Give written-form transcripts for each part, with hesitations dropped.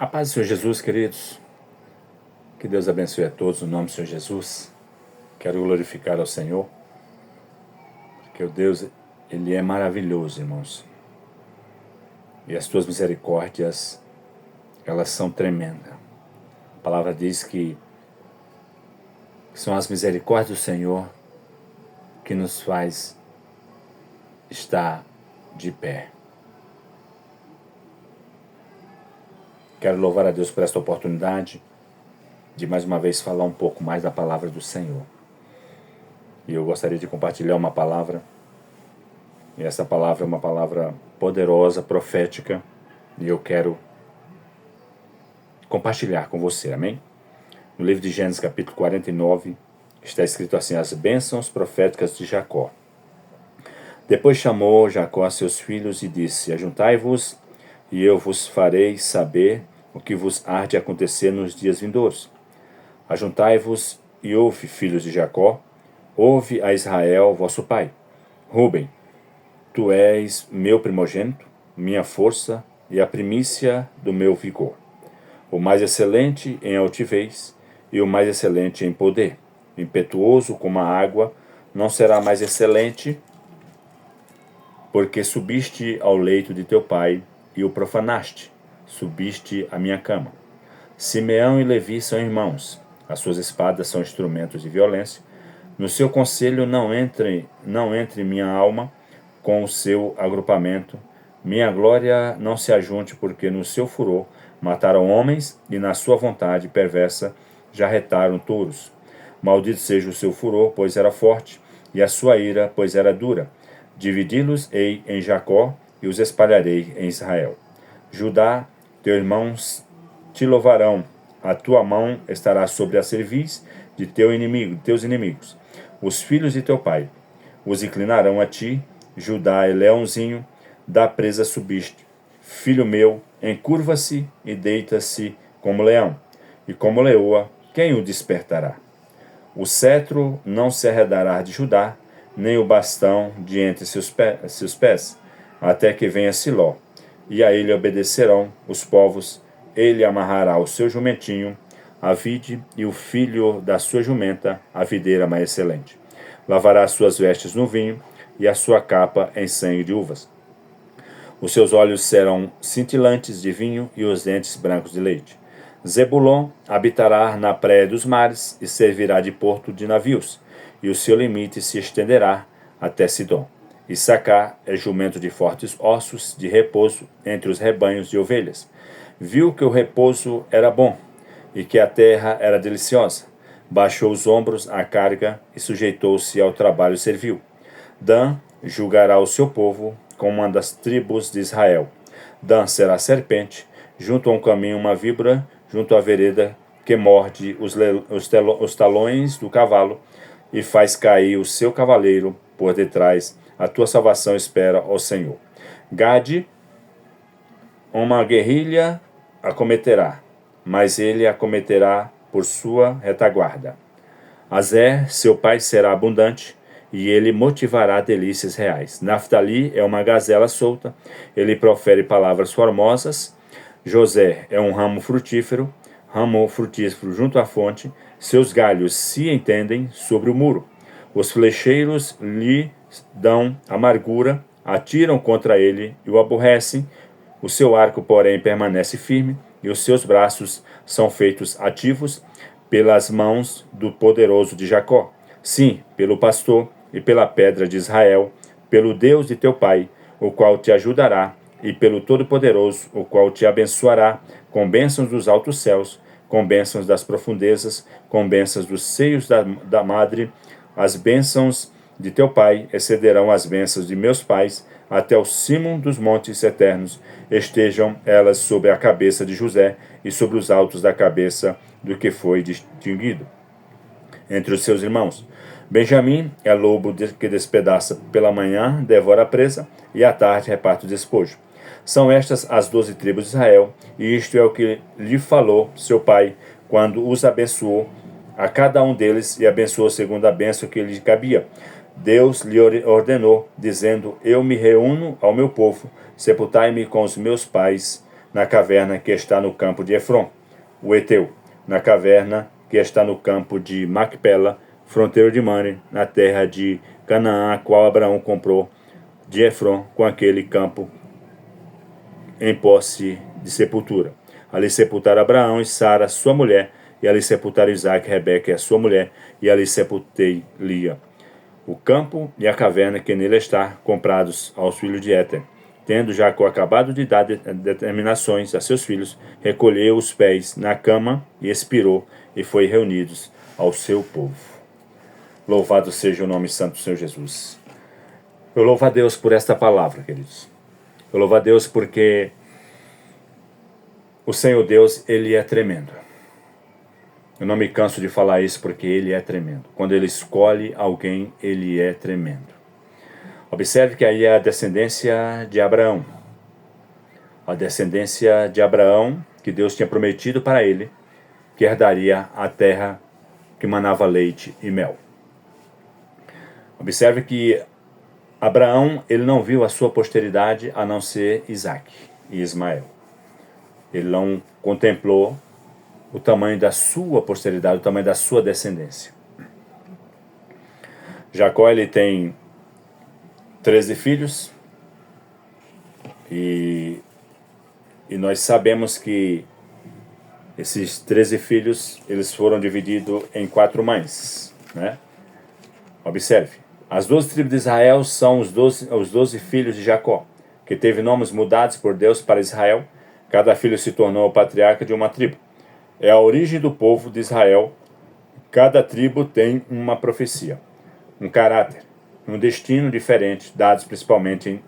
A paz do Senhor Jesus, queridos. Que Deus abençoe a todos no nome do Senhor Jesus. Quero glorificar ao Senhor, porque o Deus, Ele é maravilhoso, irmãos. E as tuas misericórdias, elas são tremendas. A palavra diz que são as misericórdias do Senhor que nos faz estar de pé. Quero louvar a Deus por esta oportunidade de mais uma vez falar um pouco mais da palavra do Senhor. E eu gostaria de compartilhar uma palavra. E essa palavra é uma palavra poderosa, profética. E eu quero compartilhar com você, amém? No livro de Gênesis, capítulo 49, está escrito assim: as bênçãos proféticas de Jacó. Depois chamou Jacó a seus filhos e disse: ajuntai-vos, e eu vos farei saber o que vos há de acontecer nos dias vindouros. Ajuntai-vos e ouve, filhos de Jacó, ouve a Israel, vosso pai. Rúben, tu és meu primogênito, minha força e a primícia do meu vigor. O mais excelente em altivez e o mais excelente em poder. Impetuoso como a água, não será mais excelente, porque subiste ao leito de teu pai e o profanaste, subiste à minha cama. Simeão e Levi são irmãos, as suas espadas são instrumentos de violência. No seu conselho não entre minha alma com o seu agrupamento. Minha glória não se ajunte, porque no seu furor mataram homens e na sua vontade perversa jarretaram touros. Maldito seja o seu furor, pois era forte, e a sua ira, pois era dura. Dividi-los-ei em Jacó e os espalharei em Israel. Judá, teus irmãos te louvarão, a tua mão estará sobre a cerviz de teus inimigos. Os filhos de teu pai os inclinarão a ti. Judá é leãozinho, da presa subiste. Filho meu, encurva-se e deita-se como leão, e como leoa, quem o despertará? O cetro não se arredará de Judá, nem o bastão de entre seus pés, até que venha Siló, e a ele obedecerão os povos. Ele amarrará o seu jumentinho, a vide, e o filho da sua jumenta, a videira mais excelente. Lavará as suas vestes no vinho, e a sua capa em sangue de uvas. Os seus olhos serão cintilantes de vinho, e os dentes brancos de leite. Zebulon habitará na praia dos mares, e servirá de porto de navios, e o seu limite se estenderá até Sidom. Issacar é jumento de fortes ossos, de repouso entre os rebanhos de ovelhas. Viu que o repouso era bom, e que a terra era deliciosa. Baixou os ombros à carga, e sujeitou-se ao trabalho servil. Dan julgará o seu povo, como uma das tribos de Israel. Dan será serpente, junto a um caminho uma víbora, junto à vereda que morde os talões do cavalo, e faz cair o seu cavaleiro por detrás. A tua salvação espera, ó Senhor. Gade, uma guerrilha acometerá, mas ele acometerá por sua retaguarda. Azer, seu pai, será abundante, e ele motivará delícias reais. Naftali é uma gazela solta, ele profere palavras formosas. José é um ramo frutífero junto à fonte. Seus galhos se entendem sobre o muro. Os flecheiros lhe dão amargura, atiram contra ele e o aborrecem. O seu arco, porém, permanece firme, e os seus braços são feitos ativos pelas mãos do poderoso de Jacó. Sim, pelo pastor e pela pedra de Israel, pelo Deus de teu pai, o qual te ajudará, e pelo Todo-Poderoso, o qual te abençoará, com bênçãos dos altos céus, com bênçãos das profundezas, com bênçãos dos seios da madre. As bênçãos de teu pai excederão as bênçãos de meus pais, até o cimo dos montes eternos. Estejam elas sobre a cabeça de José, e sobre os altos da cabeça do que foi distinguido entre os seus irmãos. Benjamim é lobo que despedaça pela manhã, devora a presa, e à tarde reparte o despojo. São estas as 12 tribos de Israel, e isto é o que lhe falou seu pai, quando os abençoou a cada um deles, e abençoou segundo a bênção que lhe cabia. Deus lhe ordenou, dizendo: eu me reúno ao meu povo, sepultai-me com os meus pais, na caverna que está no campo de Efron, o Eteu, na caverna que está no campo de Macpela, fronteiro de Mane, na terra de Canaã, a qual Abraão comprou de Efron com aquele campo em posse de sepultura. Ali sepultaram Abraão e Sara, sua mulher, e ali sepultaram Isaac, Rebeca, a sua mulher, e ali sepultei Lia. O campo e a caverna que nele está, comprados aos filhos de Éter. Tendo Jacó acabado de dar determinações a seus filhos, recolheu os pés na cama e expirou, e foi reunidos ao seu povo. Louvado seja o nome santo do Senhor Jesus. Eu louvo a Deus por esta palavra, queridos. Eu louvo a Deus porque o Senhor Deus, Ele é tremendo. Eu não me canso de falar isso porque Ele é tremendo. Quando Ele escolhe alguém, Ele é tremendo. Observe que aí é a descendência de Abraão. A descendência de Abraão, que Deus tinha prometido para ele, que herdaria a terra que manava leite e mel. Observe que Abraão, ele não viu a sua posteridade a não ser Isaac e Ismael. Ele não contemplou o tamanho da sua posteridade, o tamanho da sua descendência. Jacó, ele tem 13 filhos e nós sabemos que esses 13 filhos, eles foram divididos em 4 mães, né? Observe, as 12 tribos de Israel são os 12 filhos de Jacó, que teve nomes mudados por Deus para Israel. Cada filho se tornou o patriarca de uma tribo. É a origem do povo de Israel. Cada tribo tem uma profecia, um caráter, um destino diferente, dados principalmente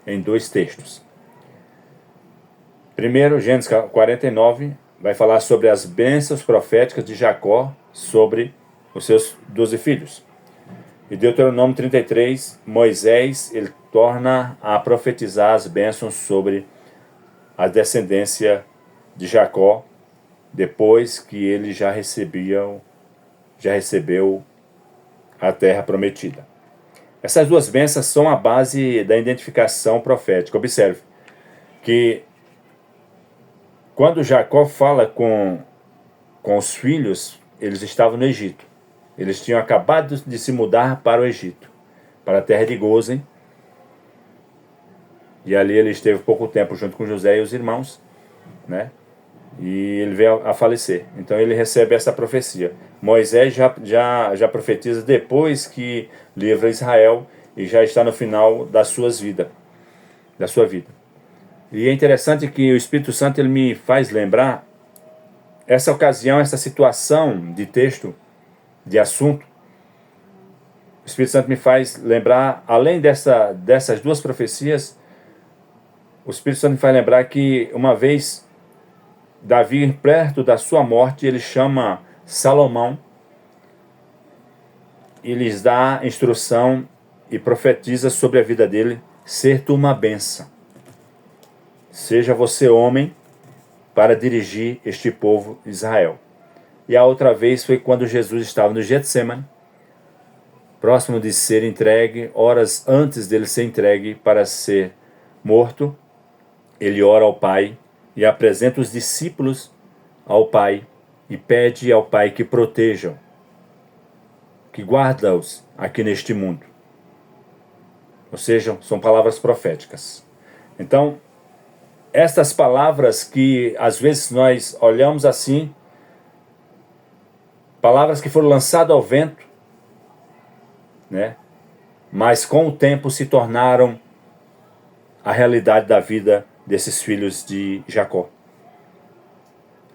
em 2 textos. Primeiro, Gênesis 49, vai falar sobre as bênçãos proféticas de Jacó sobre os seus 12 filhos. E Deuteronômio 33, Moisés, ele torna a profetizar as bênçãos sobre a descendência de Jacó, depois que ele já recebeu a terra prometida. Essas 2 bênçãos são a base da identificação profética. Observe que quando Jacó fala com os filhos, eles estavam no Egito. Eles tinham acabado de se mudar para o Egito, para a terra de Gozen. E ali ele esteve pouco tempo junto com José e os irmãos, né? E ele veio a falecer. Então ele recebe essa profecia. Moisés já profetiza depois que livra Israel e já está no final da sua vida. E é interessante que o Espírito Santo ele me faz lembrar essa ocasião, essa situação de texto, de assunto. O Espírito Santo me faz lembrar, além dessas 2 profecias, o Espírito Santo me faz lembrar que uma vez Davi, perto da sua morte, ele chama Salomão e lhes dá instrução e profetiza sobre a vida dele: ser tu uma bênção. Seja você homem para dirigir este povo Israel. E a outra vez foi quando Jesus estava no Getsemane, próximo de ser entregue, horas antes dele ser entregue para ser morto. Ele ora ao Pai e apresenta os discípulos ao Pai e pede ao Pai que protejam, que guarda-os aqui neste mundo. Ou seja, são palavras proféticas. Então, estas palavras que às vezes nós olhamos assim, palavras que foram lançadas ao vento, né? Mas com o tempo se tornaram a realidade da vida desses filhos de Jacó.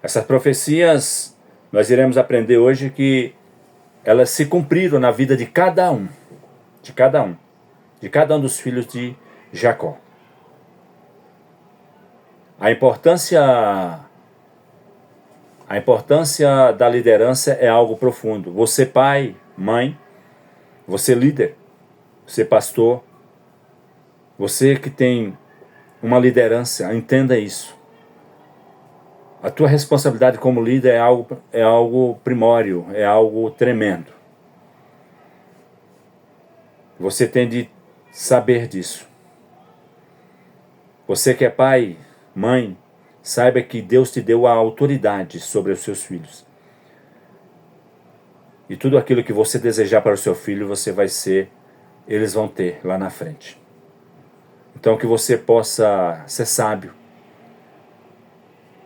Essas profecias, nós iremos aprender hoje que elas se cumpriram na vida de cada um dos filhos de Jacó. A importância da liderança é algo profundo. Você pai, mãe, você líder, você pastor, você que tem uma liderança, entenda isso. A tua responsabilidade como líder é algo primórdio, é algo tremendo. Você tem de saber disso. Você que é pai, mãe, saiba que Deus te deu a autoridade sobre os seus filhos. E tudo aquilo que você desejar para o seu filho, eles vão ter lá na frente. Então que você possa ser sábio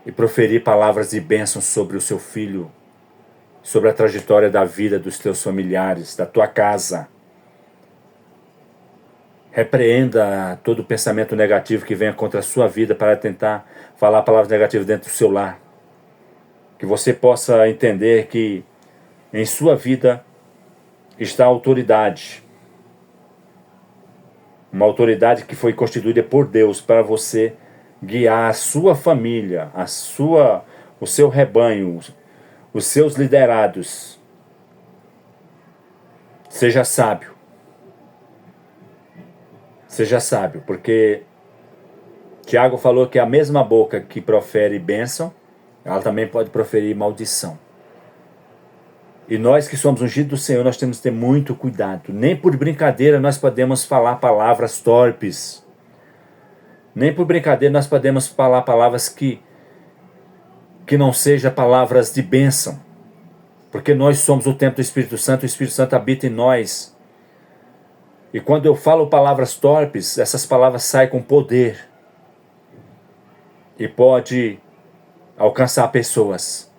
e proferir palavras de bênção sobre o seu filho, sobre a trajetória da vida dos teus familiares, da tua casa. Repreenda todo pensamento negativo que venha contra a sua vida para tentar falar palavras negativas dentro do seu lar. Que você possa entender que em sua vida está a autoridade. Uma autoridade que foi constituída por Deus para você guiar a sua família, o seu rebanho, os seus liderados. Seja sábio. Seja sábio, porque Tiago falou que a mesma boca que profere bênção, ela também pode proferir maldição. E nós que somos ungidos do Senhor, nós temos que ter muito cuidado. Nem por brincadeira nós podemos falar palavras torpes. Nem por brincadeira nós podemos falar palavras que não sejam palavras de bênção. Porque nós somos o templo do Espírito Santo, o Espírito Santo habita em nós. E quando eu falo palavras torpes, essas palavras saem com poder. E pode alcançar pessoas.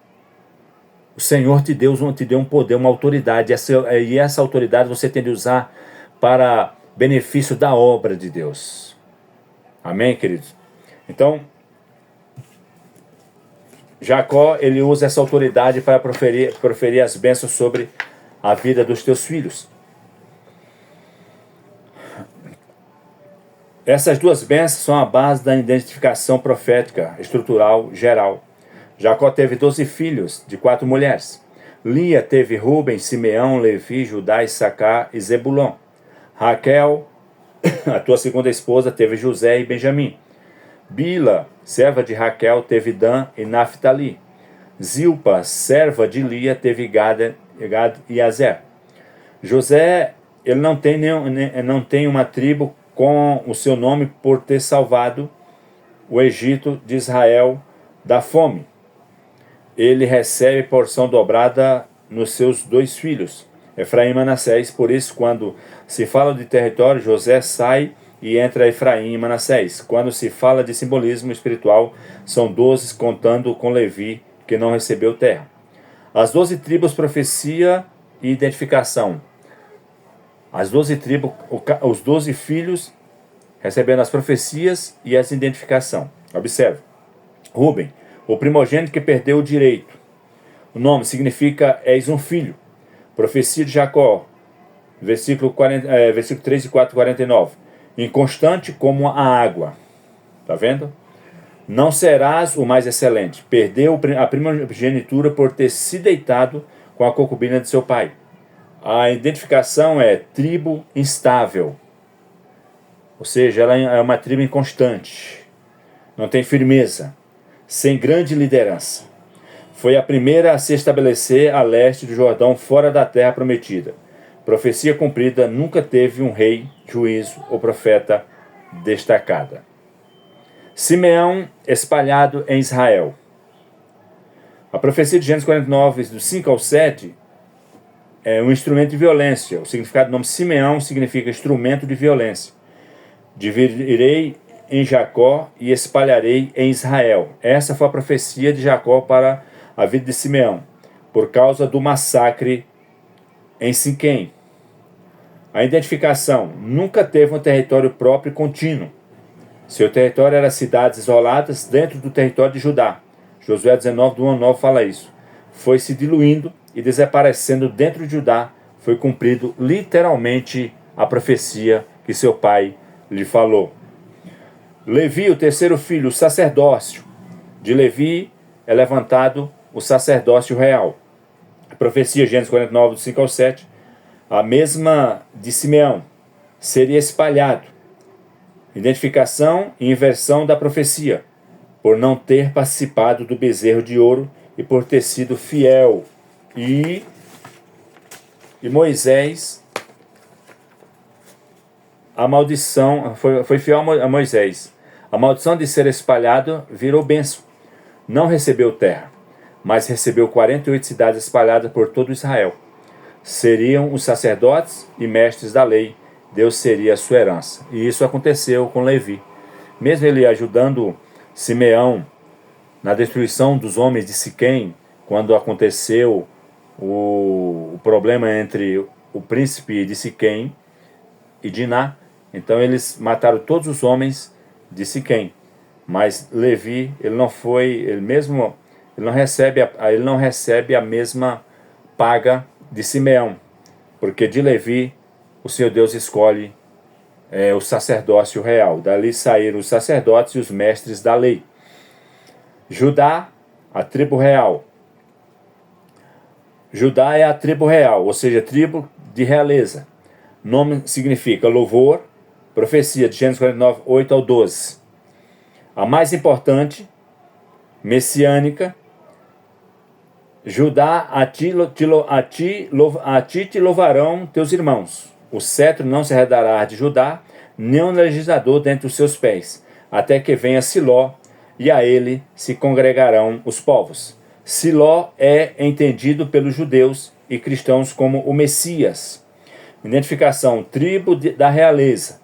O Senhor te deu um poder, uma autoridade. E essa autoridade você tem de usar para benefício da obra de Deus. Amém, queridos? Então, Jacó, ele usa essa autoridade para proferir as bênçãos sobre a vida dos teus filhos. Essas duas bênçãos são a base da identificação profética estrutural geral. Jacó teve 12 filhos de 4 mulheres. Lia teve Rúben, Simeão, Levi, Judá, Issacar e Zebulon. Raquel, a tua segunda esposa, teve José e Benjamim. Bila, serva de Raquel, teve Dan e Naphtali. Zilpa, serva de Lia, teve Gad e Azer. José, ele não tem uma tribo com o seu nome por ter salvado o Egito de Israel da fome. Ele recebe porção dobrada nos seus 2 filhos, Efraim e Manassés. Por isso, quando se fala de território, José sai e entra Efraim e Manassés. Quando se fala de simbolismo espiritual, são 12, contando com Levi, que não recebeu terra. As 12 tribos, profecia e identificação. As 12 tribos, os 12 filhos recebendo as profecias e as identificação. Observe. Rúben, o primogênito que perdeu o direito. O nome significa és um filho. Profecia de Jacó, versículo 3 e 4, 49. Inconstante como a água. Está vendo? Não serás o mais excelente. Perdeu a primogenitura por ter se deitado com a concubina de seu pai. A identificação é tribo instável. Ou seja, ela é uma tribo inconstante. Não tem firmeza. Sem grande liderança. Foi a primeira a se estabelecer a leste do Jordão, fora da terra prometida. Profecia cumprida, nunca teve um rei, juízo ou profeta destacada. Simeão, espalhado em Israel. A profecia de Gênesis 49, do 5 ao 7, é um instrumento de violência. O significado do nome Simeão significa instrumento de violência. Dividirei em Jacó e espalharei em Israel. Essa foi a profecia de Jacó para a vida de Simeão, por causa do massacre em Siquém. A identificação: nunca teve um território próprio e contínuo. Seu território era cidades isoladas dentro do território de Judá. Josué 19, do 1 ao 9 fala isso. Foi se diluindo e desaparecendo dentro de Judá. Foi cumprido literalmente a profecia que seu pai lhe falou. Levi, o terceiro filho, o sacerdócio. De Levi é levantado o sacerdócio real. A profecia, Gênesis 49, do 5 ao 7, a mesma de Simeão, seria espalhado. Identificação e inversão da profecia, por não ter participado do bezerro de ouro e por ter sido fiel. E Moisés, a maldição, foi fiel a Moisés. A maldição de ser espalhado virou bênção. não recebeu terra, mas recebeu 48 cidades espalhadas por todo Israel. Seriam os sacerdotes e mestres da lei. Deus seria a sua herança. E isso aconteceu com Levi. Mesmo ele ajudando Simeão na destruição dos homens de Siquém, quando aconteceu o problema entre o príncipe de Siquém e Diná, então eles mataram todos os homens de Siquém. Mas Levi, ele não recebe a mesma paga de Simeão, porque de Levi o Senhor Deus escolhe o sacerdócio real. Dali saíram os sacerdotes e os mestres da lei. Judá, a tribo real. Judá é a tribo real, ou seja, tribo de realeza. Nome significa louvor, profecia de Gênesis 49, 8 ao 12. A mais importante, messiânica. Judá, a ti te louvarão teus irmãos. O cetro não se arredará de Judá, nem um legislador dentre os seus pés, até que venha Siló, e a ele se congregarão os povos. Siló é entendido pelos judeus e cristãos como o Messias. Identificação: tribo da realeza.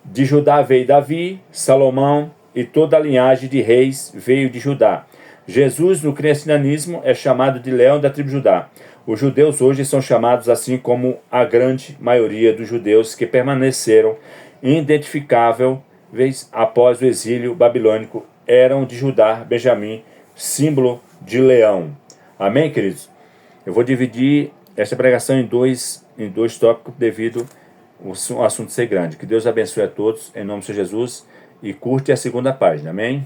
De Judá veio Davi, Salomão e toda a linhagem de reis veio de Judá. Jesus, no cristianismo, é chamado de Leão da tribo de Judá. Os judeus hoje são chamados assim como a grande maioria dos judeus que permaneceram identificáveis após o exílio babilônico eram de Judá, Benjamim, símbolo de leão. Amém, queridos? Eu vou dividir esta pregação em dois tópicos devido ao assunto ser grande. Que Deus abençoe a todos, em nome de Jesus, e curte a segunda página. Amém?